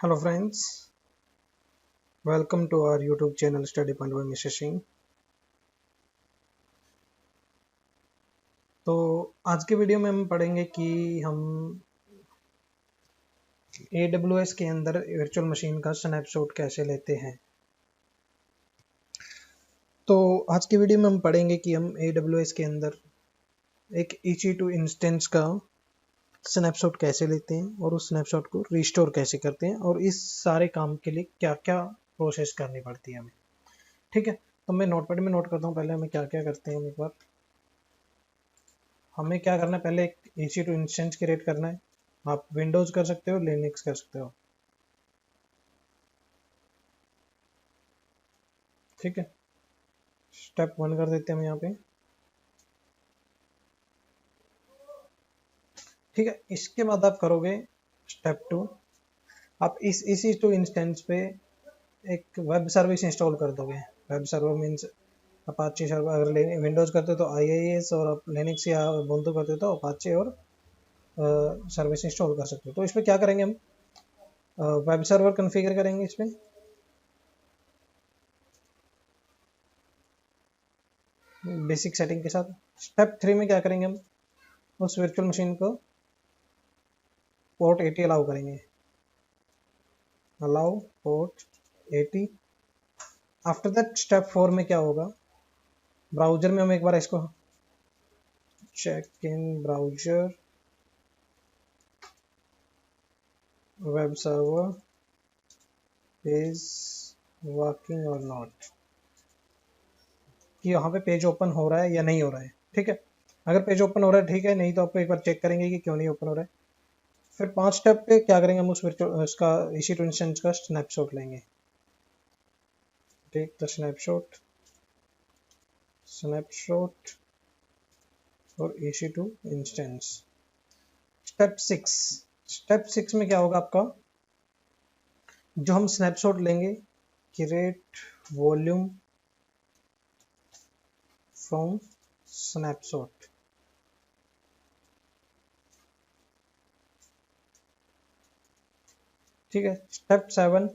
Hello friends, welcome to our YouTube channel Study Point by Mr. Singh. तो आज के video में हम पढ़ेंगे कि हम AWS के अंदर वर्चुअल मशीन का स्नैपशॉट कैसे लेते हैं। तो आज के वीडियो में हम पढ़ेंगे कि हम AWS के अंदर एक EC2 इंस्टेंस का स्नैपशॉट कैसे लेते हैं और उस स्नैपशॉट को रिस्टोर कैसे करते हैं और इस सारे काम के लिए क्या क्या प्रोसेस करनी पड़ती है हमें। ठीक है, तो मैं नोटपैड में नोट करता हूँ पहले हमें क्या क्या करते हैं। एक बार हमें क्या करना है, पहले एक EC2 इंस्टेंस क्रिएट करना है। आप विंडोज कर सकते हो, लिनक्स कर सकते हो। ठीक है, स्टेप 1 कर देते हैं हम यहाँ पे। ठीक है, इसके बाद आप करोगे स्टेप 2। आप इस EC2 इंस्टेंस पे एक वेब सर्विस इंस्टॉल कर दोगे। Web server means Apache server. अगर विंडोज करते हो तो IIS और आप लिनक्स या ubuntu करते हो तो अपाचे और सर्विस इंस्टॉल कर सकते हो। तो इसमें क्या करेंगे हम, वेब सर्वर कॉन्फ़िगर करेंगे इसमें। बेसिक सेटिंग के साथ स्टेप 3 में क्या करेंगे हम, उस वर्चुअल मशीन को पोर्ट 80 अलाउ करेंगे। Allow port 80। After that step 4 में क्या होगा, ब्राउजर में हम एक बार इसको check in browser web server page working और नॉट, कि यहाँ पे पेज ओपन हो रहा है या नहीं हो रहा है। ठीक है, अगर पेज ओपन हो रहा है ठीक है, नहीं तो आपको एक बार चेक करेंगे कि क्यों नहीं ओपन हो रहा है। फिर 5 स्टेप पे क्या करेंगे, हम उसका EC2 इंस्टेंस का स्नैपशॉट लेंगे। टेक द स्नैपशॉट और EC2 इंस्टेंस। स्टेप 6 में क्या होगा आपका, जो हम स्नैपशॉट लेंगे, क्रिएट वॉल्यूम फ्रॉम स्नैपशॉट। ठीक है, step 7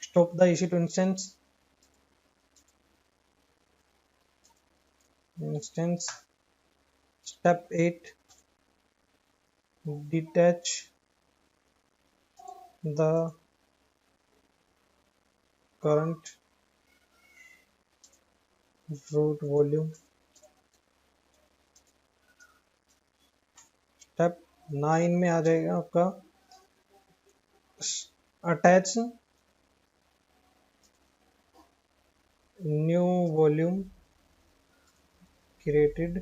stop the EC2 instance. Step 8 detach the current root volume। Step 9 में आ जाएगा आपका attach new volume created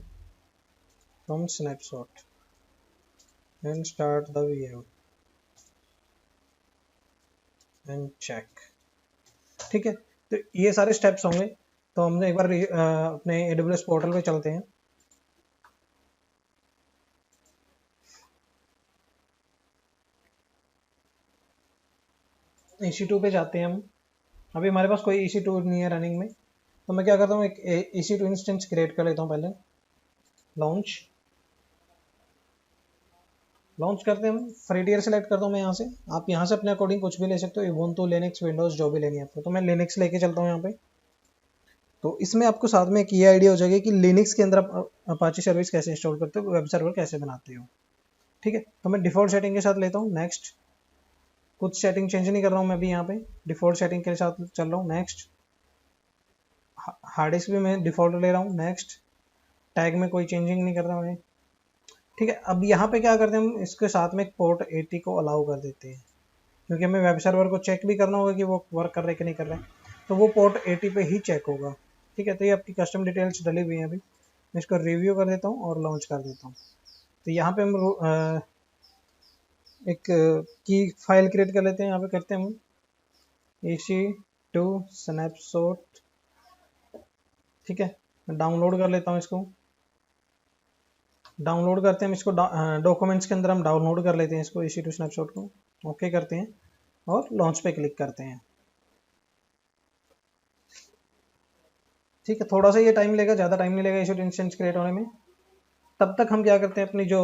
from snapshot and start the VM and check। ठीक है, तो ये सारे स्टेप्स होंगे। तो हमने एक बार अपने AWS पोर्टल पे चलते हैं। EC2 पे जाते हैं हम। अभी हमारे पास कोई EC2 नहीं है रनिंग में, तो मैं क्या करता हूँ, एक EC2 इंस्टेंस क्रिएट कर लेता हूँ पहले। लॉन्च करते हैं हम। फ्री टियर सेलेक्ट करता हूँ मैं यहाँ से। आप यहाँ से अपने अकॉर्डिंग कुछ भी ले सकते हो, ubuntu लिनक्स विंडोज जो भी लेनी है आपको। तो मैं लिनक्स लेके चलता हूँ यहाँ पे। तो इसमें आपको साथ में एक ये आइडिया हो जाएगा कि लिनक्स के अंदर आप अपाचे सर्विस कैसे इंस्टॉल करते हो, वेब सर्वर कैसे बनाते हो। ठीक है, तो मैं डिफॉल्ट सेटिंग के साथ लेता हूँ। नेक्स्ट, कुछ सेटिंग चेंज नहीं कर रहा हूँ मैं भी यहाँ पे, डिफॉल्ट सेटिंग के साथ चल रहा हूँ। नेक्स्ट, हार्ड डिस्क भी मैं डिफॉल्ट ले रहा हूँ। नेक्स्ट, टैग में कोई चेंजिंग नहीं कर रहा मैं। ठीक है, अब यहाँ पे क्या करते हैं हम, इसके साथ में एक पोर्ट 80 को अलाउ कर देते हैं, क्योंकि हमें वेब सर्वर को चेक भी करना होगा कि वो वर्क कर रहा है कि नहीं कर रहा है। तो वो पोर्ट 80 पे ही चेक होगा। ठीक है, तो ये आपकी कस्टम डिटेल्स डली हुई हैं। अभी मैं इसको रिव्यू कर देता हूँ और लॉन्च कर देता हूँ। तो यहाँ पे हम एक की फाइल क्रिएट कर लेते हैं। यहाँ पे करते हैं हम EC2 स्नैपशॉट। ठीक है, मैं डाउनलोड कर लेता हूँ इसको। डाउनलोड करते हैं हम इसको, डॉक्यूमेंट्स के अंदर हम डाउनलोड कर लेते हैं इसको, EC2 स्नैपशॉट को। ओके करते हैं और लॉन्च पे क्लिक करते हैं। ठीक है, थोड़ा सा ये टाइम लेगा, ज़्यादा टाइम नहीं लेगा EC2 इंस्टेंस क्रिएट होने में। तब तक हम क्या करते हैं, अपनी जो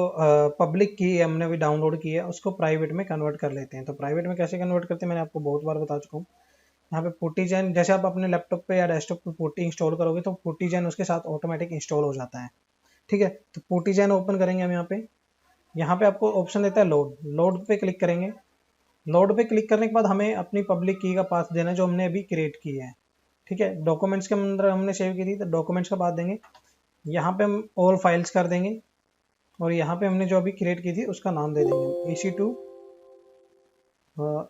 पब्लिक की हमने अभी डाउनलोड की है उसको प्राइवेट में कन्वर्ट कर लेते हैं। तो प्राइवेट में कैसे कन्वर्ट करते हैं मैंने आपको बहुत बार बता चुका हूँ। यहाँ पे पुटीजन, जैसे आप अपने लैपटॉप पे या डेस्कटॉप पे पुटी इंस्टॉल करोगे तो पुटीजन उसके साथ ऑटोमेटिक इंस्टॉल हो जाता है। ठीक है, तो पुटीजन ओपन करेंगे हम यहाँ पे आपको ऑप्शन देता है लोड, लोड पे क्लिक करेंगे। लोड पे क्लिक करने के बाद हमें अपनी पब्लिक की का पाथ देना जो हमने अभी क्रिएट की है। ठीक है, डॉक्यूमेंट्स के अंदर हमने सेव की थी तो डॉक्यूमेंट्स का पाथ देंगे। यहाँ पे हम ऑल फाइल्स कर देंगे और यहाँ पे हमने जो अभी क्रिएट की थी उसका नाम दे देंगे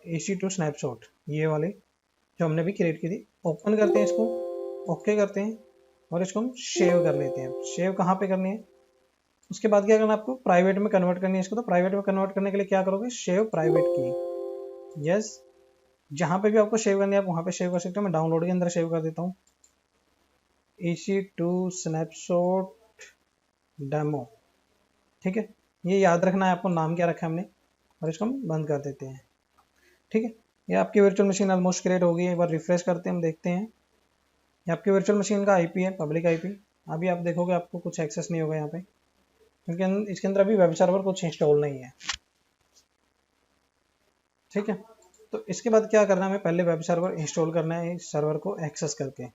AC2 स्नैपशॉट, ये वाली जो हमने अभी क्रिएट की थी। ओपन करते हैं इसको, ओके करते हैं और इसको हम सेव कर लेते हैं। सेव कहाँ पे करनी है, उसके बाद क्या करना है आपको, प्राइवेट में कन्वर्ट करनी है इसको। तो प्राइवेट में कन्वर्ट करने के लिए क्या करोगे, सेव प्राइवेट की, यस। जहाँ पे भी आपको सेव करनी है आप वहाँ पे सेव कर सकते हो। मैं डाउनलोड के अंदर सेव कर देता हूँ, AC2 स्नैपशॉट डेमो। ठीक है, ये याद रखना है आपको नाम क्या रखा है हमने, और इसको हम बंद कर देते हैं। ठीक है, ये आपकी वर्चुअल मशीन ऑलमोस्ट क्रिएट हो गई है। एक बार रिफ्रेश करते हैं, हम देखते हैं। ये आपकी वर्चुअल मशीन का IP है, पब्लिक IP। अभी आप देखोगे आपको कुछ एक्सेस नहीं होगा यहाँ पे, क्योंकि इसके अंदर अभी वेब सर्वर कुछ इंस्टॉल नहीं है। ठीक है, तो इसके बाद क्या करना है, हमें पहले वेब सर्वर इंस्टॉल करना है इस सर्वर को एक्सेस करके।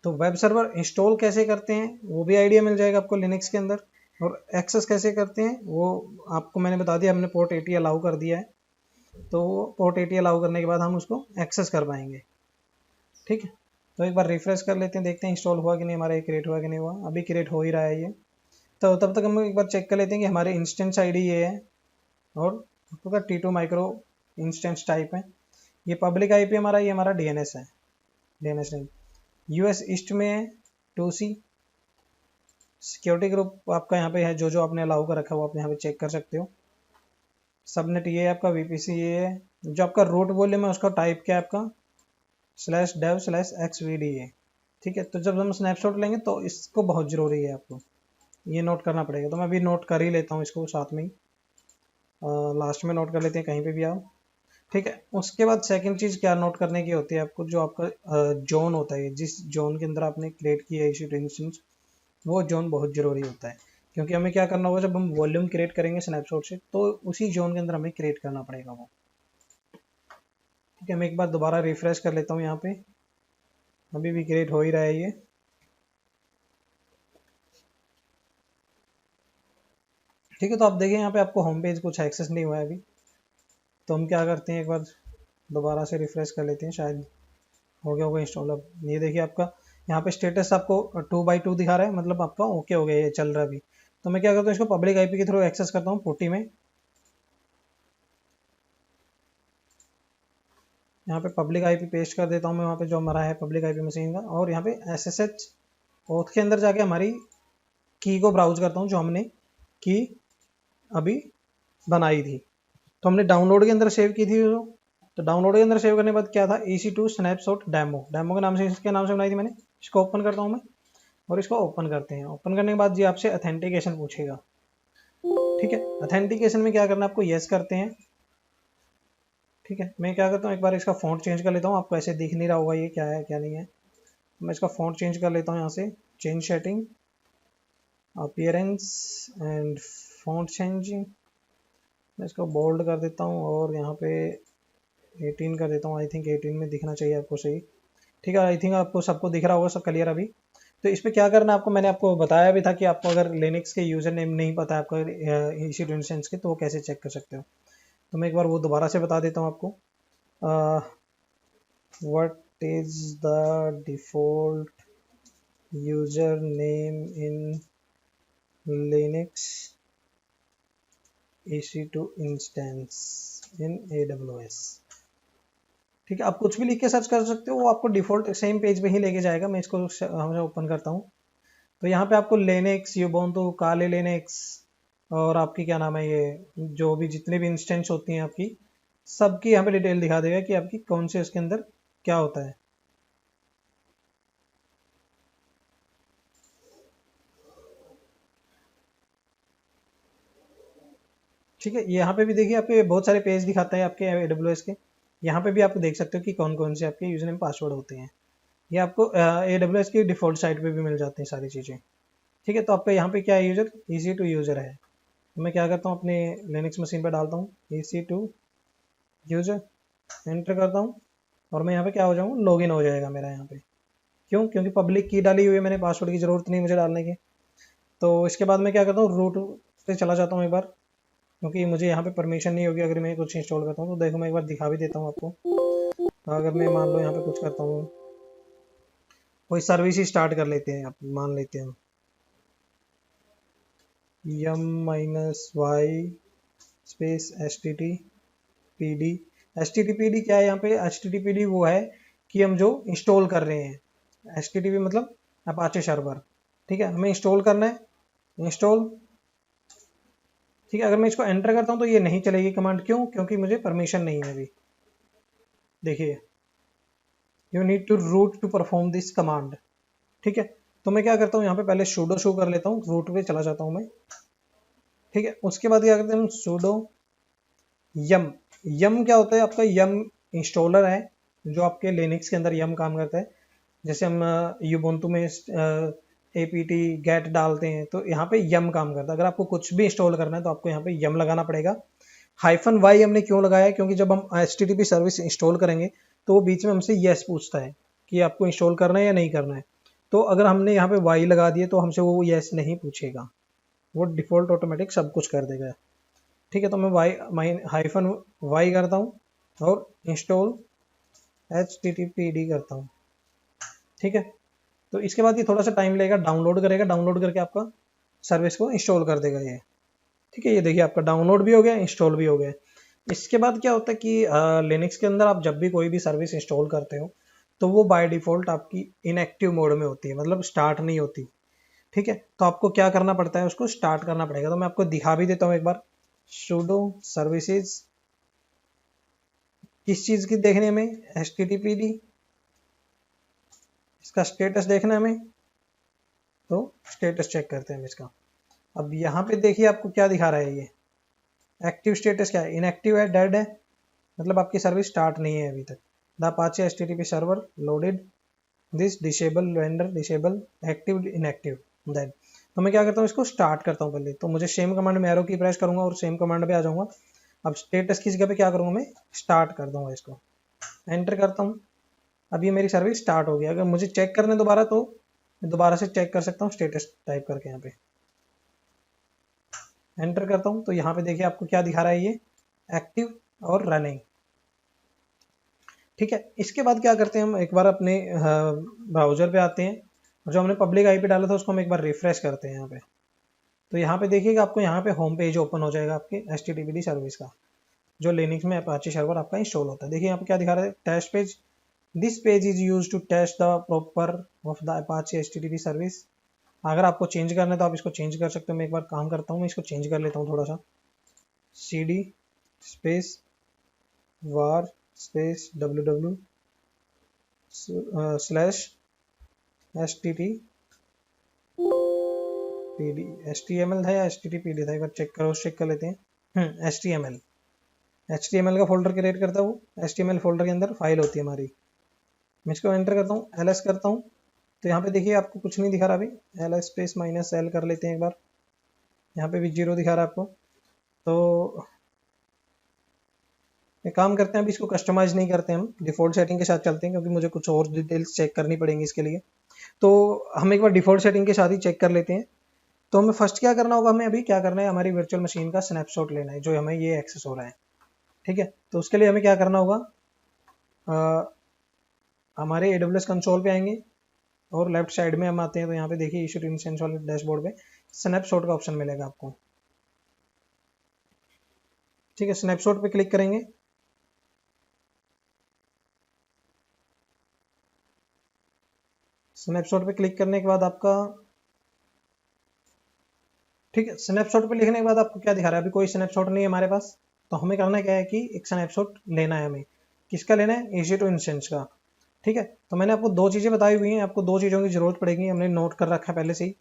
तो वेब सर्वर इंस्टॉल कैसे करते हैं वो भी आइडिया मिल जाएगा आपको लिनक्स के अंदर, और एक्सेस कैसे करते हैं वो आपको मैंने बता दिया। हमने पोर्ट 80 अलाउ कर दिया है, तो पोर्ट 80 अलाउ करने के बाद हम उसको एक्सेस कर पाएंगे। ठीक है, तो एक बार रिफ्रेश कर लेते हैं, देखते हैं इंस्टॉल हुआ कि नहीं, हमारा क्रिएट हुआ कि नहीं हुआ। अभी क्रिएट हो ही रहा है ये। तो तब तक हम एक बार चेक कर लेते हैं कि हमारे इंस्टेंस ID ये है और आपका T2 माइक्रो इंस्टेंस टाइप है। ये पब्लिक IP हमारा, ये हमारा DNS है, DNS नहीं, US ईस्ट में है 2C। सिक्योरिटी ग्रुप आपका यहाँ पे है, जो जो आपने अलाउ कर रखा है वो आप यहाँ पे चेक कर सकते हो। सबनेट ये है आपका, VPC ये है। जो आपका रूट वॉल्यूम है उसका टाइप क्या है आपका, /dev/xvd है। ठीक है, तो जब हम स्नैपशॉट लेंगे तो इसको बहुत ज़रूरी है, आपको ये नोट करना पड़ेगा। तो मैं अभी नोट कर ही लेता हूँ इसको साथ में ही, लास्ट में नोट कर लेते हैं कहीं पे भी आओ। ठीक है, उसके बाद सेकंड चीज़ क्या नोट करने की होती है आपको, जो आपका जोन होता है, जिस जोन के अंदर आपने क्रिएट किया है इसी इंस्टेंस, वो जोन बहुत ज़रूरी होता है। क्योंकि हमें क्या करना होगा, जब हम वॉल्यूम क्रिएट करेंगे स्नैपशॉट से तो उसी जोन के अंदर हमें क्रिएट करना पड़ेगा वो। ठीक है, मैं एक बार दोबारा रिफ्रेश कर लेता हूँ यहाँ पे, अभी भी क्रिएट हो ही रहा है ये। ठीक है, तो आप देखिए यहाँ पे आपको होम पेज कुछ एक्सेस नहीं हुआ है अभी। तो हम क्या करते हैं, एक बार दोबारा से रिफ्रेश कर लेते हैं, शायद हो गया होगा इंस्टॉल। अब ये देखिए आपका यहाँ पे स्टेटस आपको 2x2 दिखा रहा है, मतलब आपका ओके हो गया, ये चल रहा है अभी। तो मैं क्या करता हूँ, इसको पब्लिक IP के थ्रू एक्सेस करता हूँ पुटी में। यहाँ पे पब्लिक IP पेस्ट कर देता हूँ मैं वहाँ पे जो हमारा है पब्लिक IP मशीन का, और यहाँ पे SSH ओथ के अंदर जाके हमारी की को ब्राउज करता हूँ, जो हमने की अभी बनाई थी। तो हमने डाउनलोड के अंदर सेव की थी जो, तो डाउनलोड के अंदर सेव करने के बाद क्या था, AC2 स्नैपशॉट डेमो, डेमो के नाम से, इसके नाम से बनाई थी मैंने। इसको ओपन करता हूँ मैं, और इसको ओपन करते हैं। ओपन करने के बाद जी आपसे ऑथेंटिकेशन पूछेगा। ठीक है, ऑथेंटिकेशन में क्या करना है आपको, येस करते हैं। ठीक है, मैं क्या करता हूँ, एक बार इसका फ़ॉन्ट चेंज कर लेता हूँ, आपको ऐसे दिख नहीं रहा होगा ये क्या है क्या नहीं है। मैं इसका फ़ॉन्ट चेंज कर लेता हूँ यहाँ से, change setting, appearance and font changing. मैं इसको बोल्ड कर देता हूँ और यहाँ पे 18 कर देता हूँ। आई थिंक 18 में दिखना चाहिए आपको सही। ठीक है, आई थिंक आपको सबको दिख रहा होगा, सब क्लियर अभी। तो इस पर क्या करना है आपको, मैंने आपको बताया भी था कि आपको अगर लिनक्स के यूज़र नेम नहीं पता है आपका EC2 इंस्टेंस के, तो वो कैसे चेक कर सकते हो। तो मैं एक बार वो दोबारा से बता देता हूँ आपको। What is the default user name in Linux EC2 instance in AWS। ठीक है, आप कुछ भी लिख के सर्च कर सकते हो, वो आपको डिफ़ॉल्ट सेम पेज पे ही लेके जाएगा। मैं इसको हमेशा ओपन करता हूँ। तो यहाँ पे आपको लिनक्स, यूबुंटू, काले लिनक्स, और आपकी क्या नाम है, ये जो भी जितने भी इंस्टेंस होती हैं आपकी, सबकी यहाँ पे डिटेल दिखा देगा कि आपकी कौन से उसके अंदर क्या होता है। ठीक है, यहाँ पे भी देखिए आपके बहुत सारे पेज दिखाता है आपके AWS के। यहाँ पे भी आप देख सकते हो कि कौन कौन से आपके यूजर नेम पासवर्ड होते हैं। ये आपको AWS की डिफ़ॉल्ट साइट पे भी मिल जाते हैं सारी चीज़ें। ठीक है, तो आपका यहाँ पे क्या है, यूजर EC2 यूजर है। तो मैं क्या करता हूँ, अपने लिनक्स मशीन पर डालता हूँ EC2 यूजर, एंटर करता हूँ और मैं यहाँ पे क्या हो जाऊँ, लॉगिन हो जाएगा मेरा यहाँ पे। क्यों? क्योंकि पब्लिक की डाली हुई है मैंने, पासवर्ड की ज़रूरत नहीं मुझे डालने की। तो इसके बाद मैं क्या करता हूँ, रूट पे चला जाता हूँ एक बार, क्योंकि मुझे यहाँ पे परमिशन नहीं होगी अगर मैं कुछ इंस्टॉल करता हूँ। तो देखो मैं एक बार दिखा भी देता हूँ आपको। अगर मैं मान लो यहाँ पे कुछ करता हूँ, कोई सर्विस ही स्टार्ट कर लेते हैं, आप मान लेते हैं m-y स्पेस httpd। httpd क्या है यहाँ पे, httpd वो है कि हम जो इंस्टॉल कर रहे हैं, http मतलब अपाचे सर्वर। ठीक है, हमें इंस्टॉल करना है, इंस्टॉल। ठीक है, अगर मैं इसको एंटर करता हूँ तो ये नहीं चलेगी कमांड। क्यों? क्योंकि मुझे परमिशन नहीं है अभी। देखिए, you need to root to perform this command. ठीक है, तो मैं क्या करता हूँ, यहाँ पे पहले sudo शो कर लेता हूँ, रूट पे चला जाता हूँ मैं। ठीक है, उसके बाद क्या करते हैं हम, sudo yum। yum क्या होता है आपका, yum इंस्टॉलर है जो आपके लिनक्स के अंदर yum काम करता है। जैसे हम ubuntu में apt get डालते हैं तो यहाँ पे yum काम करता है। अगर आपको कुछ भी इंस्टॉल करना है तो आपको यहाँ पे yum लगाना पड़ेगा। -y हमने क्यों लगाया है, क्योंकि जब हम HTTP सर्विस इंस्टॉल करेंगे तो वो बीच में हमसे येस पूछता है कि आपको इंस्टॉल करना है या नहीं करना है। तो अगर हमने यहाँ पे y लगा दिए तो हमसे वो येस नहीं पूछेगा, वो डिफ़ॉल्ट ऑटोमेटिक सब कुछ कर देगा। ठीक है, तो मैं -y करता हूँ और इंस्टॉल HTTPD करता हूँ। ठीक है, तो इसके बाद ये थोड़ा सा टाइम लेगा, डाउनलोड करेगा, डाउनलोड करके आपका सर्विस को इंस्टॉल कर देगा ये। ठीक है, ये देखिए आपका डाउनलोड भी हो गया, इंस्टॉल भी हो गया। इसके बाद क्या होता है कि लिनक्स के अंदर आप जब भी कोई भी सर्विस इंस्टॉल करते हो तो वो बाय डिफ़ॉल्ट आपकी इनएक्टिव मोड में होती है, मतलब स्टार्ट नहीं होती। ठीक है, तो आपको क्या करना पड़ता है, उसको स्टार्ट करना पड़ेगा। तो मैं आपको दिखा भी देता हूँ एक बार। sudo सर्विसेज, किस चीज़ की देखने में, HTTPD, इसका स्टेटस देखना है हमें, तो स्टेटस चेक करते हैं हम इसका। अब यहाँ पे देखिए आपको क्या दिखा रहा है, ये एक्टिव स्टेटस क्या है, इनएक्टिव है, डेड है, मतलब आपकी सर्विस स्टार्ट नहीं है अभी तक। The Apache HTTP server loaded this disable vendor disable active inactive then. तो मैं क्या करता हूँ, इसको स्टार्ट करता हूँ पहले। तो मुझे सेम कमांड में एरो की प्रेस करूंगा और सेम कमांड पे आ जाऊंगा। अब स्टेटस की जगह पे क्या करूंगा, मैं स्टार्ट कर दूंगा, इसको एंटर करता हूँ। अब ये मेरी सर्विस स्टार्ट हो गई। अगर मुझे चेक करना है दोबारा तो मैं दोबारा से चेक कर सकता हूँ स्टेटस टाइप करके, यहाँ पे एंटर करता हूँ। तो यहाँ पे देखिए आपको क्या दिखा रहा है, ये एक्टिव और रनिंग। ठीक है, इसके बाद क्या करते हैं हम, एक बार अपने ब्राउजर पे आते हैं और जो हमने पब्लिक आईपी डाला था उसको हम एक बार रिफ्रेश करते हैं यहाँ पे। तो यहाँ पे देखिएगा आपको यहाँ पे होम पेज ओपन हो जाएगा आपके HTTPD सर्विस का, जो लिनक्स में अपाचे सर्वर आपका इंस्टॉल होता है। देखिए यहाँ पे क्या दिखा रहा है, test page. This page is use to test the proper of the Apache HTTP service. अगर आपको चेंज करना है तो आप इसको चेंज कर सकते हो। मैं एक बार काम करता हूँ, मैं इसको चेंज कर लेता हूँ थोड़ा सा। CD space var space www /HTTPD, HTML था या HTTPD था, एक बार चेक करो, चेक कर लेते हैं। HTML का फोल्डर क्रिएट करता है वो, HTML फोल्डर के अंदर फाइल होती है हमारी। मैं इसको एंटर करता हूँ, ls करता हूँ। तो यहाँ पे देखिए आपको कुछ नहीं दिखा रहा अभी, ls स्पेस -l कर लेते हैं एक बार। यहाँ पे भी 0 दिखा रहा है आपको। तो एक काम करते हैं, अभी इसको कस्टमाइज नहीं करते हम, डिफ़ॉल्ट सेटिंग के साथ चलते हैं, क्योंकि मुझे कुछ और डिटेल्स चेक करनी पड़ेंगी इसके लिए। तो हम एक बार डिफ़ॉल्ट सेटिंग के साथ ही चेक कर लेते हैं। तो हमें फर्स्ट क्या करना होगा, हमें अभी क्या करना है, हमारी वर्चुअल मशीन का स्नैपशॉट लेना है जो हमें ये एक्सेस हो रहा है। ठीक है, तो उसके लिए हमें क्या करना होगा, हमारे AWS कंसोल पे आएंगे और लेफ्ट साइड में हम आते हैं। तो यहाँ पे देखिए इशू टू इंस्टेंस वाले डैशबोर्ड पे स्नैपशॉट का ऑप्शन मिलेगा आपको। ठीक है, स्नैपशॉट पे क्लिक करेंगे। स्नैपशॉट पे क्लिक करने के बाद आपका, ठीक है, स्नैपशॉट पे लिखने के बाद आपको क्या दिखा रहा है, अभी कोई स्नैपशॉट नहीं है हमारे पास। तो हमें करना क्या है कि एक स्नैपशॉट लेना है हमें। किसका लेना है, EC2 इंस्टेंस का। ठीक है, तो मैंने आपको दो चीज़ें बताई हुई हैं, आपको दो चीज़ों की जरूरत पड़ेगी, हमने नोट कर रखा है पहले से ही।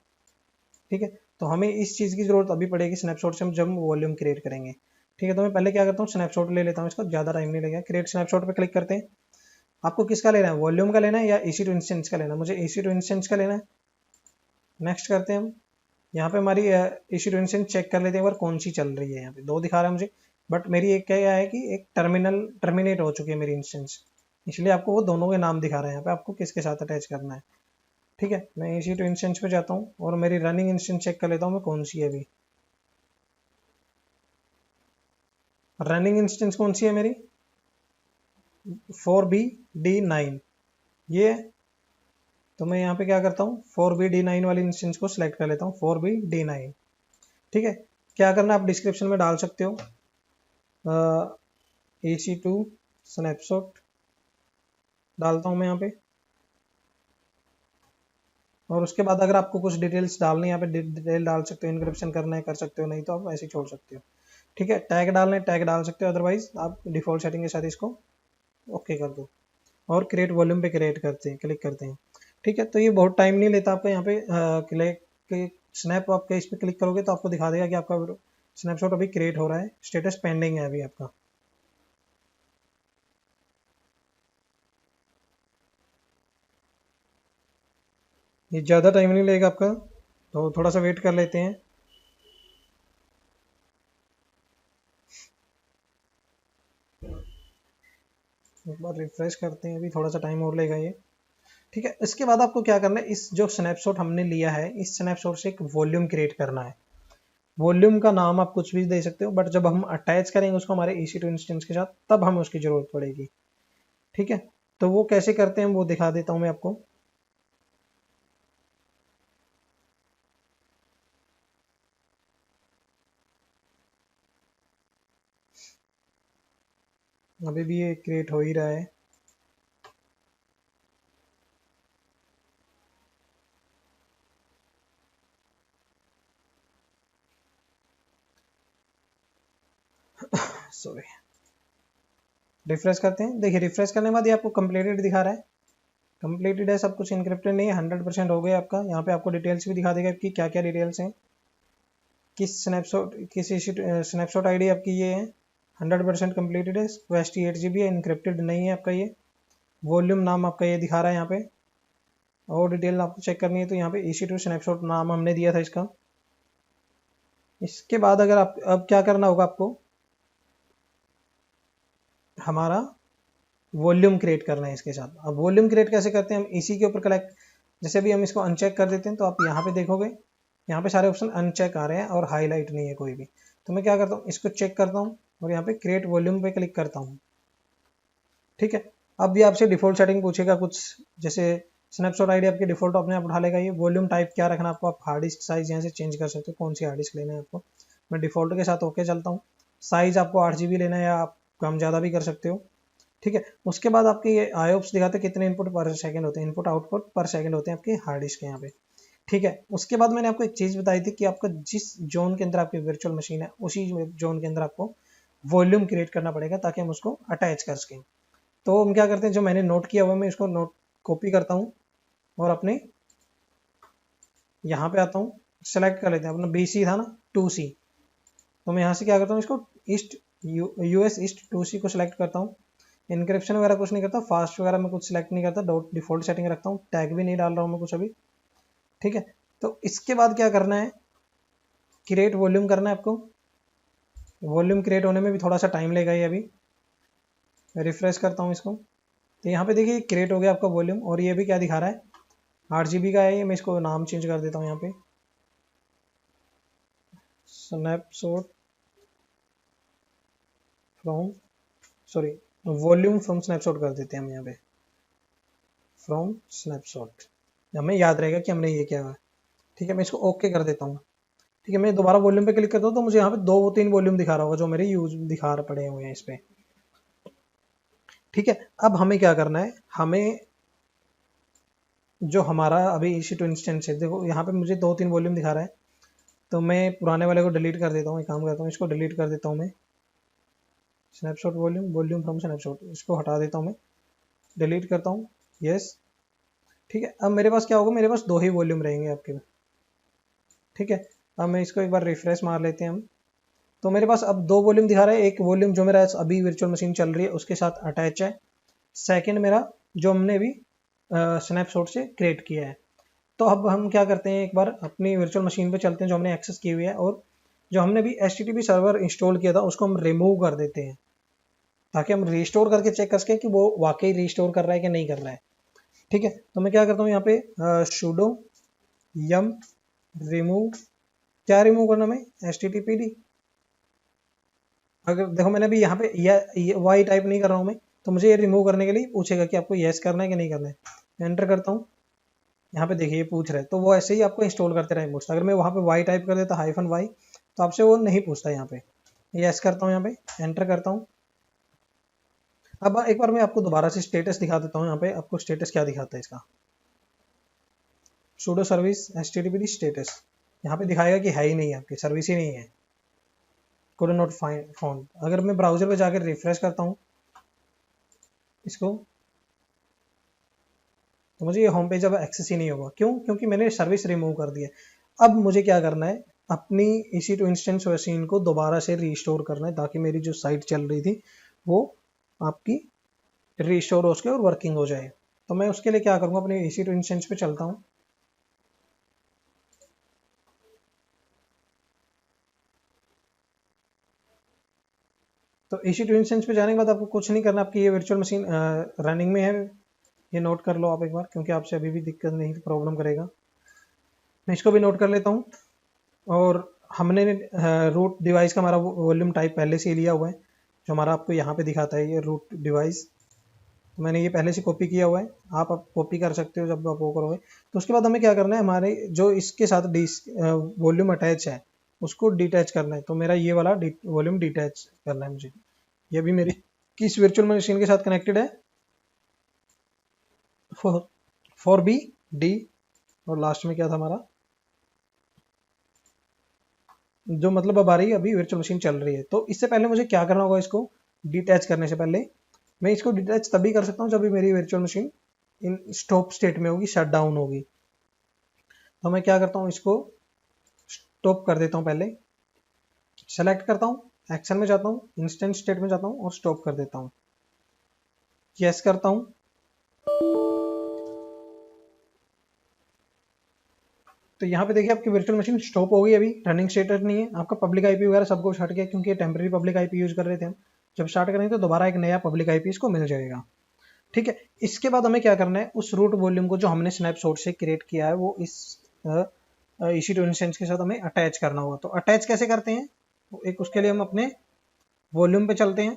ठीक है, तो हमें इस चीज़ की जरूरत अभी पड़ेगी स्नैपशॉट से, हम जब वॉल्यूम क्रिएट करेंगे। ठीक है, तो मैं पहले क्या करता हूँ, स्नैपशॉट ले लेता हूँ, इसका ज़्यादा टाइम नहीं लगेगा। क्रिएट स्नैपशॉट पे क्लिक करते हैं। आपको किसका लेना है, वॉल्यूम का लेना है या EC2 इंस्टेंस का लेना है? मुझे EC2 इंस्टेंस का लेना है। नेक्स्ट करते हैं हम। यहाँ पे हमारी इशू टू इंस्टेंस चेक कर लेते हैं एक बार कौन सी चल रही है। यहाँ पे दो दिखा रहा है मुझे, बट मेरी एक क्या है कि एक टर्मिनेट हो चुकी है मेरी इंस्टेंस, इसलिए आपको वो दोनों के नाम दिखा रहे हैं यहाँ पे, आपको किसके साथ अटैच करना है। ठीक है, मैं इसी टू इंस्टेंस पे जाता हूँ और मेरी रनिंग इंस्टेंस चेक कर लेता हूँ मैं कौन सी है अभी। रनिंग इंस्टेंस कौन सी है मेरी, 4BD9 ये है। तो मैं यहाँ पे क्या करता हूँ 4BD9 वाली इंस्टेंस को सिलेक्ट कर लेता हूँ, 4BD9। ठीक है, क्या करना आप डिस्क्रिप्शन में डाल सकते हो, EC2 स्नैपशॉट डालता हूँ मैं यहाँ पे। और उसके बाद अगर आपको कुछ डिटेल्स डालनी है यहाँ पे डिटेल डाल सकते हो, इनक्रिप्शन करना है कर सकते हो, नहीं तो आप ऐसे ही छोड़ सकते हो। ठीक है, टैग डालना है टैग डाल सकते हो, अदरवाइज आप डिफॉल्ट सेटिंग के साथ इसको ओके कर दो और क्रिएट वॉल्यूम पे क्लिक करते हैं। ठीक है, तो ये बहुत टाइम नहीं लेता आपका। यहाँ पे क्लिक स्नैप आपके इस पर क्लिक करोगे तो आपको दिखा देगा कि आपका स्नैपशॉट अभी क्रिएट हो रहा है, स्टेटस पेंडिंग है अभी आपका। ये ज़्यादा टाइम नहीं लेगा आपका, तो थोड़ा सा वेट कर लेते हैं। एक बार रिफ्रेश करते हैं, अभी थोड़ा सा टाइम और लेगा ये। ठीक है, इसके बाद आपको क्या करना है, इस जो स्नैपशॉट हमने लिया है इस स्नैपशॉट से एक वॉल्यूम क्रिएट करना है। वॉल्यूम का नाम आप कुछ भी दे सकते हो, बट जब हम अटैच करेंगे उसको हमारे EC2 इंस्टेंस के साथ तब हमें उसकी जरूरत पड़ेगी। ठीक है, तो वो कैसे करते हैं वो दिखा देता हूं मैं आपको। अभी भी ये क्रिएट हो ही रहा है। सॉरी, रिफ्रेश करते हैं। देखिए रिफ्रेश करने के बाद ये आपको कंप्लीटेड दिखा रहा है, कंप्लीटेड है, सब कुछ इनक्रिप्टेड नहीं है, 100% हो गया आपका। यहाँ पे आपको डिटेल्स भी दिखा देगा कि क्या क्या डिटेल्स हैं, किस स्नैपशॉट किस स्नैपशॉट आईडी आपकी ये है, 100% कंप्लीटेड है, कैपेसिटी 8 GB है, इनक्रिप्टेड नहीं है आपका ये। वॉल्यूम नाम आपका ये दिखा रहा है यहाँ पे, और डिटेल आपको चेक करनी है तो यहाँ पे EC2 स्नैपशॉट नाम हमने दिया था इसका। इसके बाद अगर आप अब क्या करना होगा आपको, हमारा वॉल्यूम क्रिएट करना है इसके साथ। अब वॉल्यूम क्रिएट कैसे करते हैं, हम इसी के ऊपर कलेक्ट, जैसे भी हम इसको अनचेक कर देते हैं तो आप यहाँ पे देखोगे यहाँ पे सारे ऑप्शन अनचेक आ रहे हैं और हाईलाइट नहीं है कोई भी। तो मैं क्या करता हूँ इसको चेक करता हूँ और यहाँ पे क्रिएट वॉल्यूम पे क्लिक करता हूँ। ठीक है, अब भी आपसे डिफॉल्ट सेटिंग पूछेगा कुछ, जैसे स्नैपशॉट आईडी आपकी डिफॉल्ट अपने आप उठा लेगा ये। वॉल्यूम टाइप क्या रखना आपको, आप हार्ड डिस्क साइज यहाँ से चेंज कर सकते हो, कौन सी हार्ड डिस्क लेना है आपको। मैं डिफॉल्ट के साथ ओके चलता हूँ। साइज आपको 8 GB लेना है या आप कम ज़्यादा भी कर सकते हो। ठीक है, उसके बाद आपके ये आयोप्स दिखाते हैं कितने इनपुट पर सेकंड होते हैं, इनपुट आउटपुट पर सेकंड होते हैं आपके हार्ड डिस्क के यहाँ पे। ठीक है, उसके बाद मैंने आपको एक चीज़ बताई थी कि आपका जिस जोन के अंदर आपकी वर्चुअल मशीन है उसी जोन के अंदर आपको वॉल्यूम क्रिएट करना पड़ेगा ताकि हम उसको अटैच कर सकें। तो हम क्या करते हैं, जो मैंने नोट किया हुआ मैं इसको नोट कॉपी करता हूँ और अपने यहाँ पे आता हूँ, सेलेक्ट कर लेते हैं अपना BC था ना 2C, तो मैं यहाँ से क्या करता हूँ इसको ईस्ट US ईस्ट 2C को सिलेक्ट करता हूँ। इनक्रिप्शन वगैरह कुछ नहीं करता, फास्ट वगैरह मैं कुछ सिलेक्ट नहीं करता, डिफॉल्ट सेटिंग रखता हूँ, टैग भी नहीं डाल रहा हूँ मैं कुछ अभी। ठीक है, तो इसके बाद क्या करना है, क्रिएट वॉल्यूम करना है आपको। वॉल्यूम क्रिएट होने में भी थोड़ा सा टाइम लेगा ये। अभी रिफ्रेश करता हूँ इसको, तो यहाँ पे देखिए क्रिएट हो गया आपका वॉल्यूम। और ये भी क्या दिखा रहा है, 8 GB का है ये। मैं इसको नाम चेंज कर देता हूँ यहाँ पे, snapshot from, sorry volume from snapshot कर देते हैं हम यहाँ पे, फ्रॉम स्नैपशॉट, हमें याद रहेगा कि हमने ये किया है। ठीक है, मैं इसको ओके कर देता हूँ। ठीक है, मैं दोबारा वॉल्यूम पे क्लिक करता हूँ तो मुझे यहाँ पे 2-3 वॉल्यूम दिखा रहा होगा जो मेरे यूज दिखा पड़े हुए हैं इस पे। ठीक है, अब हमें क्या करना है, हमें जो हमारा अभी EC2 इंस्टेंस है, देखो यहाँ पे मुझे 2-3 वॉल्यूम दिखा रहा है, तो मैं पुराने वाले को डिलीट कर देता हूँ। एक काम करता हूँ, इसको डिलीट कर देता हूँ मैं, snapshot volume, volume from snapshot, इसको हटा देता हूँ मैं, डिलीट करता हूँ, यस। ठीक है, अब मेरे पास क्या होगा, मेरे पास 2 ही वॉल्यूम रहेंगे आपके। ठीक है, अब मैं इसको एक बार रिफ्रेश मार लेते हैं हम, तो मेरे पास अब 2 वॉल्यूम दिखा रहा है। एक वॉल्यूम जो मेरा अभी वर्चुअल मशीन चल रही है उसके साथ अटैच है, सेकंड मेरा जो हमने अभी स्नैपशॉट से क्रिएट किया है। तो अब हम क्या करते हैं, एक बार अपनी वर्चुअल मशीन पे चलते हैं जो हमने एक्सेस की हुई है, और जो हमने भी HTTP सर्वर इंस्टॉल किया था उसको हम रिमूव कर देते हैं, ताकि हम रिस्टोर करके चेक कर सकें कि वो वाकई रिस्टोर कर रहा है कि नहीं कर रहा है। ठीक है, तो मैं क्या करता हूँ यहाँ पे sudo yum रिमूव, क्या रिमूव करना मैं, HTTPD। अगर देखो मैंने भी यहाँ पे वाई टाइप नहीं कर रहा हूँ मैं, तो मुझे ये रिमूव करने के लिए पूछेगा कि आपको येस करना है कि नहीं करना है। एंटर करता हूँ, यहाँ पे देखिए ये पूछ रहा है, तो वो ऐसे ही आपको इंस्टॉल करते रहे पूछता। अगर मैं वहाँ पे वाई टाइप कर देता -y, तो आपसे वो नहीं पूछता। यहाँ पे येस करता हूँ, यहाँ पे एंटर करता हूँ। अब एक बार मैं आपको दोबारा से स्टेटस दिखा देता हूँ, यहाँ पे आपको स्टेटस क्या दिखाता है इसका, sudo सर्विस HTTPD स्टेटस, यहाँ पे दिखाएगा कि है ही नहीं, आपकी सर्विस ही नहीं है, could not find found। अगर मैं ब्राउजर पे जाकर रिफ्रेश करता हूँ इसको, तो मुझे ये होम पेज अब एक्सेस ही नहीं होगा। क्यों? क्योंकि मैंने सर्विस रिमूव कर दी है। अब मुझे क्या करना है, अपनी EC2 इंस्टेंस मशीन को दोबारा से रीस्टोर करना है, ताकि मेरी जो साइट चल रही थी वो आपकी रीस्टोर हो सके और वर्किंग हो जाए। तो मैं उसके लिए क्या करूँगा, अपने EC2 इंस्टेंस पे चलता हूँ। तो EC2 इंस्टेंस पे जाने के बाद आपको कुछ नहीं करना, आपकी ये वर्चुअल मशीन रनिंग में है, ये नोट कर लो आप एक बार, क्योंकि आपसे अभी भी दिक्कत नहीं, प्रॉब्लम करेगा। मैं इसको भी नोट कर लेता हूँ। और हमने रूट डिवाइस का हमारा वॉल्यूम टाइप पहले से ही लिया हुआ है, जो हमारा आपको यहाँ पे दिखाता है ये रूट डिवाइस, तो मैंने ये पहले से कॉपी किया हुआ है। आप कॉपी कर सकते हो जब आप वो करोगे। तो उसके बाद हमें क्या करना है, हमारे जो इसके साथ वॉल्यूम अटैच है उसको डिटैच करना है। तो मेरा ये वाला वॉल्यूम डिटैच करना है मुझे। ये भी मेरी किस वर्चुअल मशीन के साथ कनेक्टेड है, 4B D, और लास्ट में क्या था हमारा, जो मतलब अब आ रही है, अभी वर्चुअल मशीन चल रही है। तो इससे पहले मुझे क्या करना होगा, इसको डिटैच करने से पहले मैं इसको डिटैच तभी कर सकता हूँ जब भी मेरी वर्चुअल मशीन इन स्टॉप स्टेट में होगी, शट डाउन होगी। तो मैं क्या करता हूँ, इसको स्टॉप कर देता हूँ, पहले सेलेक्ट करता हूँ, एक्शन में जाता हूँ, इंस्टेंट स्टेट में जाता हूँ और स्टॉप कर देता हूँ, यस करता हूँ। तो यहाँ पे देखिए आपकी वर्चुअल मशीन स्टॉप हो गई, अभी रनिंग स्टेटस नहीं है। आपका पब्लिक आईपी वगैरह सब कुछ हट गया, क्योंकि ये टेम्परेरी पब्लिक आईपी यूज कर रहे थे हम। जब स्टार्ट करेंगे तो दोबारा एक नया पब्लिक आईपी इसको मिल जाएगा। ठीक है, इसके बाद हमें क्या करना है, उस रूट वॉल्यूम को जो हमने स्नैपशॉट से क्रिएट किया है वो इस EC2 इंस्टेंस के साथ हमें अटैच करना होगा। तो अटैच कैसे करते हैं, एक उसके लिए हम अपने वॉल्यूम पे चलते हैं।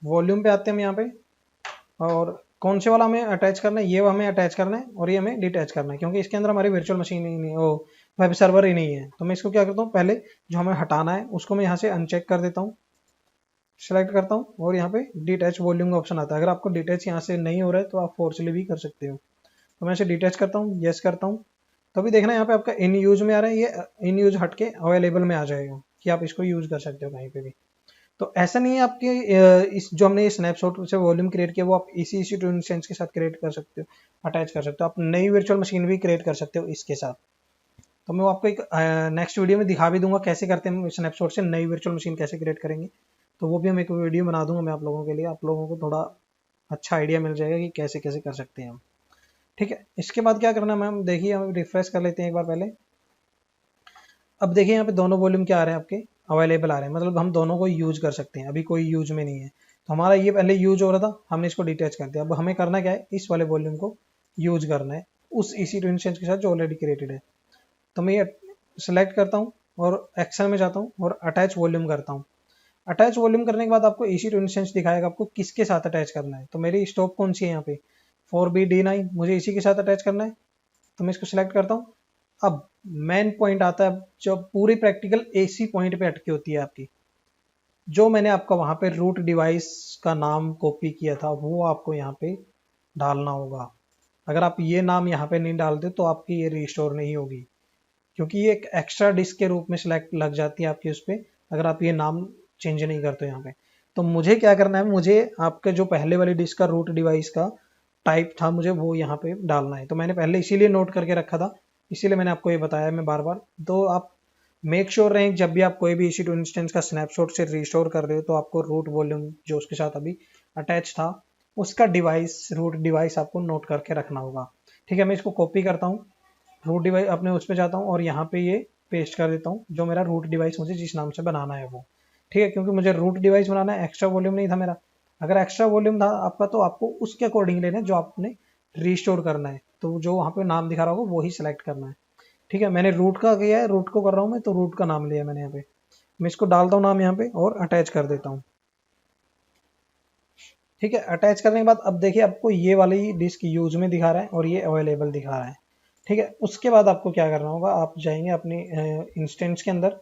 वॉल्यूम पे आते हैं हम यहाँ पे, और कौन से वाला हमें अटैच करना है, ये हमें अटैच करना है और ये हमें डिटैच करना है, क्योंकि इसके अंदर हमारी वर्चुअल मशीन ही नहीं, वो वेब सर्वर ही नहीं है। तो मैं इसको क्या करता हूँ, पहले जो हमें हटाना है उसको मैं यहाँ से अनचेक कर देता हूँ, सेलेक्ट करता हूँ, और यहाँ पे डिटैच वॉल्यूम का ऑप्शन आता है। अगर आपको डिटैच यहाँ से नहीं हो रहा है तो आप फोर्सली भी कर सकते हो। तो मैं इसे डिटैच करता हूँ, येस करता हूँ। तो अभी देखना यहाँ पे आपका इन यूज में आ रहा है, ये इन यूज हट के अवेलेबल में आ जाएगा कि आप इसको यूज कर सकते हो कहीं पे भी। तो ऐसा नहीं है आपके इस जो हमने ये स्नैपशॉट से वॉल्यूम क्रिएट किया वो आप इसी EC2 इंस्टेंस के साथ क्रिएट कर सकते हो, अटैच कर सकते हो। आप नई वर्चुअल मशीन भी क्रिएट कर सकते हो इसके साथ। तो मैं आपको एक नेक्स्ट वीडियो में दिखा भी दूंगा कैसे करते हैं, स्नैपशॉट से नई वर्चुअल मशीन कैसे क्रिएट करेंगे। तो वो भी हम एक वीडियो बना दूंगा मैं आप लोगों के लिए, आप लोगों को थोड़ा अच्छा आइडिया मिल जाएगा कि कैसे कैसे कर सकते हैं हम। ठीक है, इसके बाद क्या करना मैम, देखिए हम रिफ्रेश कर लेते हैं एक बार पहले। अब देखिए यहाँ पे दोनों वॉल्यूम क्या आ रहे हैं आपके, अवेलेबल आ रहे हैं, मतलब हम दोनों को यूज कर सकते हैं। अभी कोई यूज में नहीं है, तो हमारा ये पहले यूज हो रहा था, हमने इसको डिटैच कर दिया। अब हमें करना क्या है, इस वाले वॉल्यूम को यूज करना है उस EC2 इंस्टेंस के साथ जो ऑलरेडी क्रिएटेड है। तो मैं ये सेलेक्ट करता हूँ और एक्शन में जाता हूँ और अटैच वॉल्यूम करता हूँ। अटैच वॉल्यूम करने के बाद आपको EC2 इंस्टेंस दिखाएगा आपको किसके साथ अटैच करना है। तो मेरी स्टॉप कौन सी है यहाँ पे, 4BD9, मुझे इसी के साथ अटैच करना है। तो मैं इसको सिलेक्ट करता हूँ। अब मेन पॉइंट आता है, जो पूरी प्रैक्टिकल AC पॉइंट पे अटकी होती है आपकी, जो मैंने आपका वहां पे रूट डिवाइस का नाम कॉपी किया था वो आपको यहाँ पे डालना होगा। अगर आप ये नाम यहाँ पे नहीं डालते तो आपकी ये रिस्टोर नहीं होगी, क्योंकि ये एक एक्स्ट्रा डिस्क के रूप में सिलेक्ट लग जाती है आपकी उस पर, अगर आप ये नाम चेंज नहीं करते यहाँ पे। तो मुझे क्या करना है, मुझे आपके जो पहले वाली डिस्क का रूट डिवाइस का टाइप था मुझे वो यहाँ पे डालना है। तो मैंने पहले इसीलिए नोट करके रखा था, इसीलिए मैंने आपको ये बताया मैं बार बार। तो आप मेक श्योर रहें जब भी आप कोई भी EC2 इंस्टेंस का स्नैपशॉट से रिस्टोर कर रहे हो तो आपको रूट वॉल्यूम जो उसके साथ अभी अटैच था उसका डिवाइस, रूट डिवाइस आपको नोट करके रखना होगा। ठीक है, मैं इसको कॉपी करता हूँ, रूट डिवाइस अपने उस पर जाता हूँ और यहाँ पे ये पेस्ट कर देता हूँ, जो मेरा रूट डिवाइस मुझे जिस नाम से बनाना है वो। ठीक है, क्योंकि मुझे रूट डिवाइस बनाना है, एक्स्ट्रा वॉल्यूम नहीं था मेरा। अगर एक्स्ट्रा वॉल्यूम था आपका तो आपको उसके अकॉर्डिंग लेना है जो आपने रिस्टोर करना है, तो जो वहाँ पे नाम दिखा रहा होगा वो ही सिलेक्ट करना है। ठीक है, मैंने रूट का किया है, रूट को कर रहा हूँ मैं, तो रूट का नाम लिया मैंने यहाँ पे। मैं इसको डालता हूँ नाम यहाँ पे और अटैच कर देता हूँ। ठीक है, अटैच करने के बाद अब देखिए आपको ये वाली डिस्क यूज में दिखा रहा है और ये अवेलेबल दिखा रहा है। ठीक है, उसके बाद आपको क्या करना होगा, आप जाएंगे अपनी इंस्टेंस के अंदर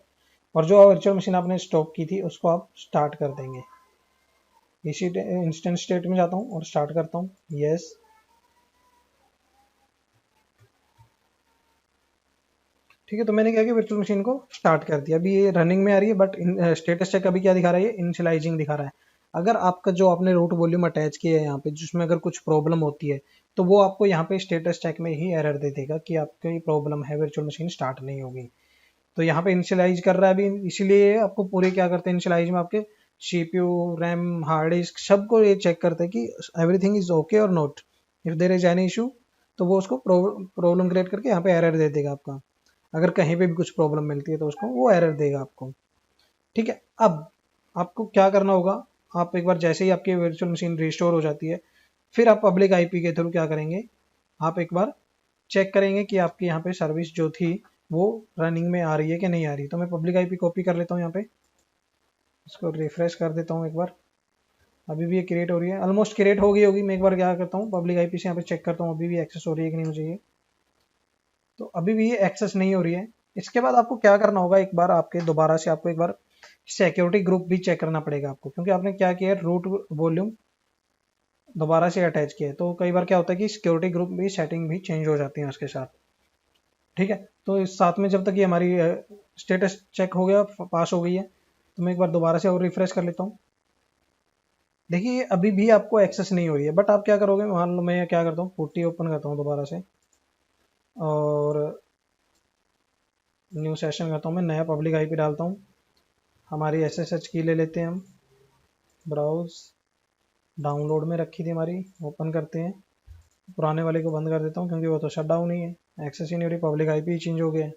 और जो वर्चुअल मशीन आपने स्टॉप की थी उसको आप स्टार्ट कर देंगे। इसी इंस्टेंस स्टेट में जाता हूँ और स्टार्ट करता हूँ, यस। ठीक है, तो मैंने क्या किया, वर्चुअल मशीन को स्टार्ट कर दिया। अभी ये रनिंग में आ रही है, बट स्टेटस चेक अभी क्या दिखा रहा है, ये इनिशियलाइजिंग दिखा रहा है। अगर आपका जो आपने रूट वॉल्यूम अटैच किया है यहाँ पे, जिसमें अगर कुछ प्रॉब्लम होती है तो वो आपको यहाँ पे स्टेटस चेक में ही एरर दे देगा कि आपकी प्रॉब्लम है, वर्चुअल मशीन स्टार्ट नहीं होगी। तो यहाँ पे इनिशियलाइज कर रहा है अभी, इसीलिए आपको पूरे क्या करते हैं इनिशियलाइज में, आपके सीपीयू, रैम, हार्ड डिस्क सबको ये चेक करते हैं कि एवरीथिंग इज ओके और not. If there is any issue तो वो उसको प्रॉब्लम क्रिएट करके यहाँ पे एरर दे देगा आपका। अगर कहीं पे भी कुछ प्रॉब्लम मिलती है तो उसको वो एरर देगा आपको। ठीक है, अब आपको क्या करना होगा, आप एक बार जैसे ही आपकी वर्चुअल मशीन रिस्टोर हो जाती है, फिर आप पब्लिक आईपी के थ्रू क्या करेंगे, आप एक बार चेक करेंगे कि आपकी यहाँ पे सर्विस जो थी वो रनिंग में आ रही है कि नहीं आ रही। तो मैं पब्लिक आईपी कॉपी कर लेता हूँ यहाँ पे, इसको रिफ्रेश कर देता हूँ एक बार। अभी भी ये क्रिएट हो रही है, ऑलमोस्ट क्रिएट हो गई होगी। मैं एक बार क्या करता हूँ, पब्लिक आईपी से यहाँ पे चेक करता हूँ अभी भी एक्सेस हो रही है कि नहीं मुझे ये। तो अभी भी ये एक्सेस नहीं हो रही है। इसके बाद आपको क्या करना होगा, एक बार आपके दोबारा से आपको एक बार सिक्योरिटी ग्रुप भी चेक करना पड़ेगा आपको, क्योंकि आपने क्या किया है, रूट वॉल्यूम दोबारा से अटैच किया है। तो कई बार क्या होता है कि सिक्योरिटी ग्रुप भी सेटिंग भी चेंज हो जाती है उसके साथ। ठीक है, तो इस साथ में जब तक ये हमारी स्टेटस चेक हो गया, पास हो गई है, तो मैं एक बार दोबारा से और रिफ्रेश कर लेता हूँ। देखिए अभी भी आपको एक्सेस नहीं हो रही है, बट आप क्या करोगे, मान लो मैं क्या करता हूँ, पुट्टी ओपन करता हूँ दोबारा से और न्यू सेशन करता हूँ, मैं नया पब्लिक आईपी डालता हूँ। हमारी एसएसएच की ले लेते हैं हम, ब्राउज डाउनलोड में रखी थी हमारी, ओपन करते हैं। पुराने वाले को बंद कर देता हूँ क्योंकि वो तो शट डाउन ही है, एक्सेस ही नहीं हो रही, पब्लिक आईपी चेंज हो गया है।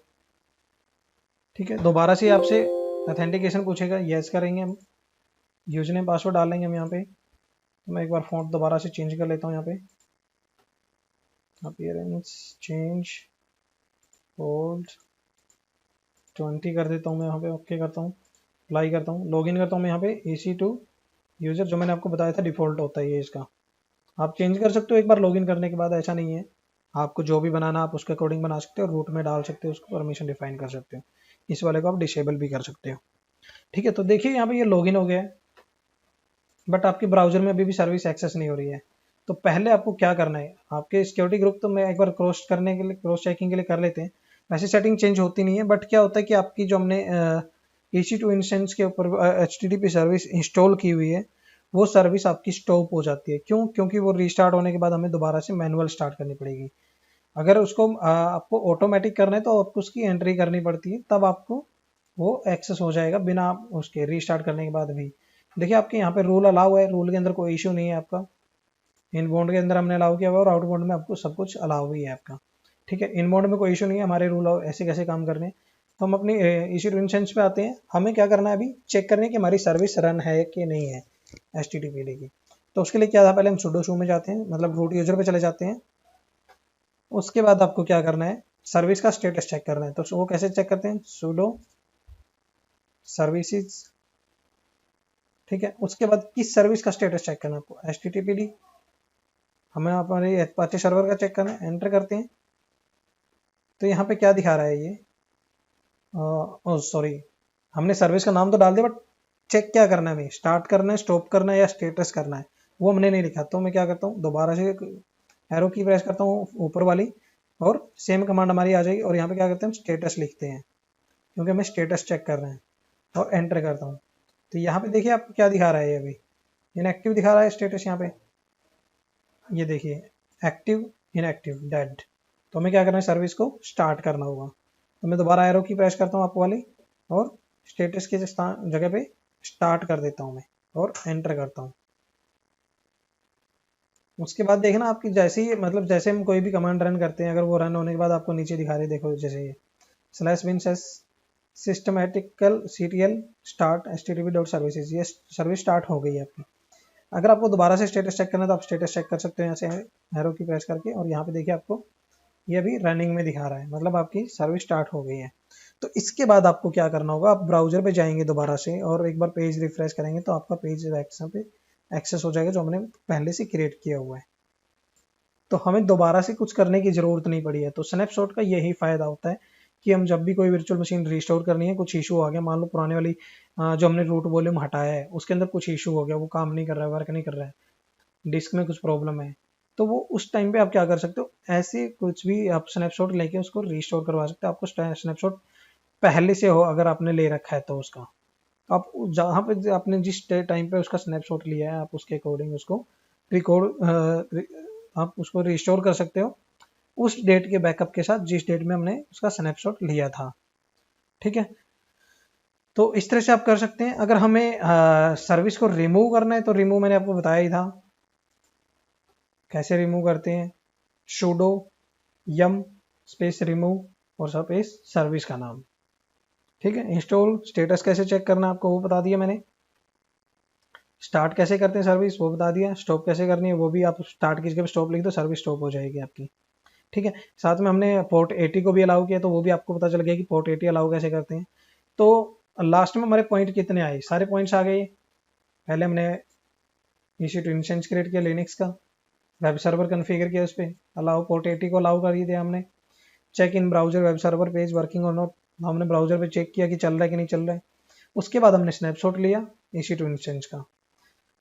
ठीक है, दोबारा से आपसे ऑथेंटिकेशन पूछेगा, यस करेंगे हम, यूजर नेम पासवर्ड डालेंगे हम यहाँ पे। तो मैं एक बार फॉन्ट दोबारा से चेंज कर लेता हूँ यहाँ पे, अपीयरेंस चेंज ओल्ड 20 कर देता हूँ मैं यहाँ पे, ओके करता हूँ, अप्लाई करता हूँ, लॉगिन करता हूँ मैं यहाँ पे EC2 यूज़र, जो मैंने आपको बताया था डिफ़ॉल्ट होता है ये इसका। आप चेंज कर सकते हो एक बार लॉगिन करने के बाद, ऐसा नहीं है। आपको जो भी बनाना आप उसके अकॉर्डिंग बना सकते हो, रूट में डाल सकते हो, उसको परमिशन डिफाइन कर सकते हो, इस वाले को आप डिसेबल भी कर सकते हो। ठीक है, तो देखिए यहाँ पे ये लॉगिन हो गया है, बट आपके ब्राउजर में अभी भी सर्विस एक्सेस नहीं हो रही है। तो पहले आपको क्या करना है, आपके सिक्योरिटी ग्रुप तो मैं एक बार क्रॉस करने के लिए, क्रॉस चेकिंग के लिए कर लेते हैं। वैसे सेटिंग चेंज होती नहीं है, बट क्या होता है कि आपकी जो हमने EC2 इंस्टेंस के ऊपर HTTP सर्विस इंस्टॉल की हुई है, वो सर्विस आपकी स्टॉप हो जाती है। क्यों? क्योंकि वो रीस्टार्ट होने के बाद हमें दोबारा से मैनुअल स्टार्ट करनी पड़ेगी। अगर उसको आपको ऑटोमेटिक करना है तो आपको उसकी एंट्री करनी पड़ती है, तब आपको वो एक्सेस हो जाएगा बिना उसके रीस्टार्ट करने के बाद भी। देखिए आपके यहाँ पे रूल अलाउ है, रूल के अंदर कोई इशू नहीं है आपका। इनबाउंड के अंदर हमने अलाउ किया हुआ है और आउटबाउंड में आपको सब कुछ अलाउ ही है आपका। ठीक है, इनबाउंड में कोई इशू नहीं है, हमारे रूल ऐसे कैसे काम करने हैं। तो हम अपनी इसी इंस्टेंस पे आते हैं, हमें क्या करना है, अभी चेक करने की हमारी सर्विस रन है कि नहीं है HTTP की। तो उसके लिए क्या था, पहले हम sudo शू में जाते हैं, मतलब रूट यूजर पे चले जाते हैं। उसके बाद आपको क्या करना है, सर्विस का स्टेटस चेक करना है। तो वो कैसे चेक करते हैं, sudo सर्विसेज। ठीक है, उसके बाद किस सर्विस का स्टेटस चेक करना है आपको, HTTPD, हमें हमारे अपाचे सर्वर का चेक करना है, एंटर करते हैं। तो यहाँ पे क्या दिखा रहा है ये, सॉरी, हमने सर्विस का नाम तो डाल दिया, बट चेक क्या करना है, हमें स्टार्ट करना है, स्टॉप करना है या स्टेटस करना है, वो हमने नहीं लिखा। तो मैं क्या करता हूँ, दोबारा से एरो की प्रेस करता हूँ ऊपर वाली और सेम कमांड हमारी आ जाएगी, और यहाँ पे क्या करते हैं, हम स्टेटस लिखते हैं क्योंकि हमें स्टेटस चेक कर रहे हैं, और एंटर करता हूँ। तो यहाँ पे देखिए आपको क्या दिखा रहा है, ये अभी इनएक्टिव दिखा रहा है स्टेटस यहाँ पे, ये देखिए एक्टिव, इनएक्टिव, डेड। तो हमें क्या करना है, सर्विस को स्टार्ट करना होगा। तो मैं दोबारा एरो की प्रेस करता हूँ आपको वाली, और स्टेटस के जगह पे स्टार्ट कर देता हूँ मैं, और एंटर करता हूँ। उसके बाद देखना आपकी जैसे ही मतलब जैसे हम कोई भी कमांड रन करते हैं, अगर वो रन होने के बाद आपको नीचे दिखा रहे, देखो जैसे ये /bin systematical ctl start http.services, ये सर्विस स्टार्ट हो गई है आपकी। अगर आपको दोबारा से स्टेटस चेक करना है तो आप स्टेटस चेक कर सकते हैं ऐसे एरो की प्रेस करके, और यहाँ पे देखिए आपको ये अभी रनिंग में दिखा रहा है, मतलब आपकी सर्विस स्टार्ट हो गई है। तो इसके बाद आपको क्या करना होगा, आप ब्राउजर पे जाएंगे दोबारा से और एक बार पेज रिफ्रेश करेंगे तो आपका पेज पे एक्सेस हो जाएगा जो हमने पहले से क्रिएट किया हुआ है। तो हमें दोबारा से कुछ करने की ज़रूरत नहीं पड़ी है। तो स्नैपशॉट का यही फ़ायदा होता है कि हम जब भी कोई वर्चुअल मशीन रिस्टोर करनी है, कुछ इशू आ गया, मान लो पुराने वाली जो हमने रूट वॉल्यूम हटाया है उसके अंदर कुछ इशू हो गया, वो काम नहीं कर रहा है, वर्क नहीं कर रहा है, डिस्क में कुछ प्रॉब्लम है, तो वो उस टाइम पे आप क्या कर सकते हो, ऐसे कुछ भी आप स्नैपशॉट लेके उसको रिस्टोर करवा सकते हो। आपको स्नैपशॉट पहले से हो अगर आपने ले रखा है तो उसका आप जहाँ पे आपने जिस टाइम पे उसका स्नैपशॉट लिया है आप उसके अकॉर्डिंग उसको रिकॉर्ड आप उसको रिस्टोर कर सकते हो उस डेट के बैकअप के साथ जिस डेट में हमने उसका स्नैपशॉट लिया था। ठीक है, तो इस तरह से आप कर सकते हैं। अगर हमें सर्विस को रिमूव करना है तो रिमूव मैंने आपको बताया ही था कैसे रिमूव करते हैं, sudo yum स्पेस रिमूव और स्पेस सर्विस का नाम। ठीक है, इंस्टॉल स्टेटस कैसे चेक करना है आपको वो बता दिया मैंने, स्टार्ट कैसे करते हैं सर्विस वो बता दिया, स्टॉप कैसे करनी है वो भी, आप स्टार्ट की जगह स्टॉप लिख दो सर्विस स्टॉप हो जाएगी आपकी। ठीक है, साथ में हमने पोर्ट 80 को भी अलाउ किया तो वो भी आपको पता चल गया कि पोर्ट 80 अलाउ कैसे करते हैं। तो लास्ट में हमारे पॉइंट कितने आए, सारे पॉइंट्स आ गए। पहले हमने EC2 इंस्टेंस क्रिएट किया लिनक्स का, वेब सर्वर कन्फिगर किया, उस पर अलाउ पोर्ट 80 को अलाउ कर दिया हमने, check in browser web server page working और नॉट, हमने ब्राउजर पे चेक किया कि चल रहा है कि नहीं चल रहा है। उसके बाद हमने स्नैपशॉट लिया EC2 इंस्टेंस का,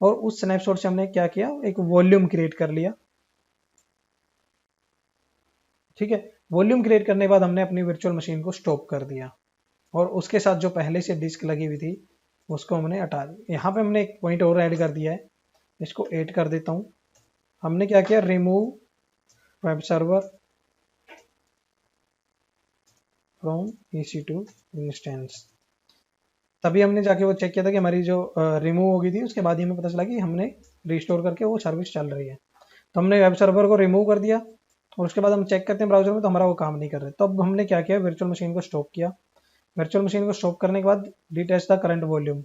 और उस स्नैपशॉट से हमने क्या किया, एक वॉल्यूम क्रिएट कर लिया। ठीक है, वॉल्यूम क्रिएट करने के बाद हमने अपनी वर्चुअल मशीन को स्टॉप कर दिया और उसके साथ जो पहले से डिस्क लगी हुई थी उसको हमने हटा दिया। यहाँ पे हमने एक पॉइंट और ऐड कर दिया है, इसको ऐड कर देता हूँ। हमने क्या किया, remove web server from EC2 instance. तभी हमने जाके वो चेक किया था कि हमारी जो रिमूव हो गई थी उसके बाद ही हमें पता चला कि हमने रिस्टोर करके वो सर्विस चल रही है। तो हमने वेब सर्वर को रिमूव कर दिया और उसके बाद हम चेक करते हैं ब्राउजर में तो हमारा वो काम नहीं कर रहा है। तो अब हमने क्या किया, वर्चुअल मशीन को स्टॉप किया। वर्चुअल मशीन को स्टॉप करने के बाद डिटैच द करंट वॉल्यूम,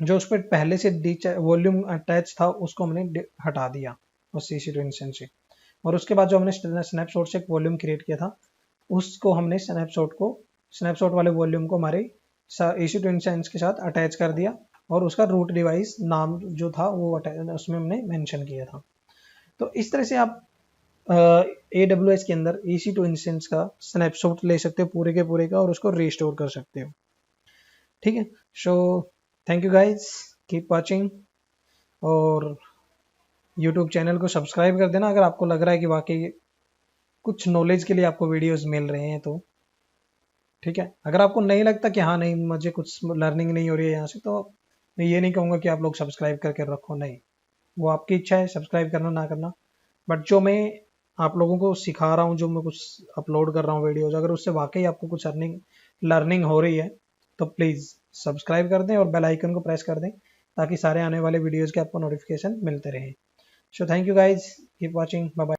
जो उस पर पहले से वॉल्यूम अटैच था उसको हमने हटा दिया उस EC2 इंस्टेंस से। और उसके बाद जो हमने स्नैपशॉट से एक वॉल्यूम क्रिएट किया था उसको हमने स्नैपशॉट वाले वॉल्यूम को हमारे EC2 इंस्टेंस के साथ अटैच कर दिया और उसका रूट डिवाइस नाम जो था वो उसमें हमने मेंशन किया था। तो इस तरह से आप AWS के अंदर EC2 इंस्टेंस का स्नैपशॉट ले सकते हो पूरे के पूरे का और उसको रिस्टोर कर सकते हो। ठीक है, सो thank you guys, keep watching और यूट्यूब चैनल को सब्सक्राइब कर देना अगर आपको लग रहा है कि वाकई कुछ नॉलेज के लिए आपको वीडियोस मिल रहे हैं तो। ठीक है, अगर आपको नहीं लगता कि हाँ नहीं मुझे कुछ लर्निंग नहीं हो रही है यहाँ से, तो मैं ये नहीं कहूँगा कि आप लोग सब्सक्राइब करके रखो, नहीं, वो आपकी इच्छा है सब्सक्राइब करना ना करना। बट जो मैं आप लोगों को सिखा रहा हूँ, जो मैं कुछ अपलोड कर रहा हूँ वीडियोज, अगर उससे वाकई आपको कुछ लर्निंग हो रही है तो प्लीज़ सब्सक्राइब कर दें और बेल आइकन को प्रेस कर दें ताकि सारे आने वाले वीडियोज़ के आपको नोटिफिकेशन मिलते रहें। So thank you guys, keep watching, bye bye.